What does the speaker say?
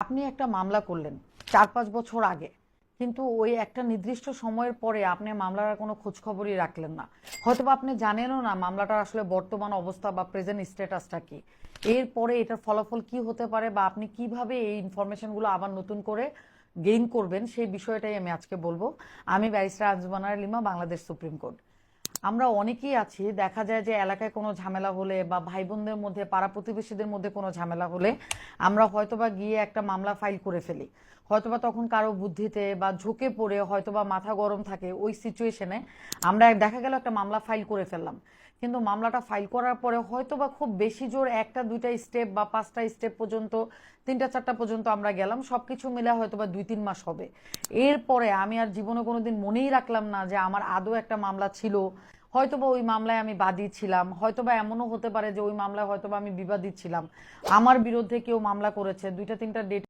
আপনি একটা মামলা করলেন 4-5 বছর আগে, কিন্তু ওই একটা নির্দিষ্ট সময়ের পরে আপনি মামলার আর কোনো খোঁজখবরই রাখলেন না। হয়তোবা আপনি জানেনও না মামলাটার আসলে বর্তমান অবস্থা বা প্রেজেন্ট স্ট্যাটাসটা কি। এরপরে এটার ফলাফল কি হতে পারে বা আপনি কিভাবে এই ইনফরমেশনগুলো আবার নতুন করে গেইন করবেন সেই বিষয়টাই আমি আজকে বলবো। আমি barrister Anjumana Lima, Bangladesh supreme court. আমরা অনেকেই আছি, দেখা যায় যে এলাকায় কোনো ঝামেলা হলে বা ভাই বোনদের মধ্যে, পাড়া প্রতিবেশীদের মধ্যে কোনো ঝামেলা হলে আমরা হয়তোবা গিয়ে একটা মামলা ফাইল করে ফেলি। হয়তোবা তখন কারো বুদ্ধিতে বা ঝুঁকে পড়ে হয়তোবা মাথা গরম থাকে, ওই সিচুয়েশনে আমরা দেখা গেল একটা মামলা ফাইল করে ফেললাম। কিন্তু মামলাটা ফাইল করার পরে হয়তোবা খুব বেশি জোর একটা দুইটা স্টেপ বা পাঁচটা স্টেপ পর্যন্ত, তিনটা চারটা পর্যন্ত আমরা গেলাম, সবকিছু মিলে হয়তোবা 2-3 মাস হবে। এরপরে আমি আর জীবনে কোনোদিন মনেই রাখলাম না যে আমার আদৌ একটা মামলা ছিল। হয়তোবা ওই মামলায় আমি বাদী ছিলাম, হয়তোবা এমনও হতে পারে যে ওই মামলায় হয়তোবা আমি বিবাদী ছিলাম, আমার বিরুদ্ধে কেউ মামলা করেছে, দুইটা তিনটা ডেট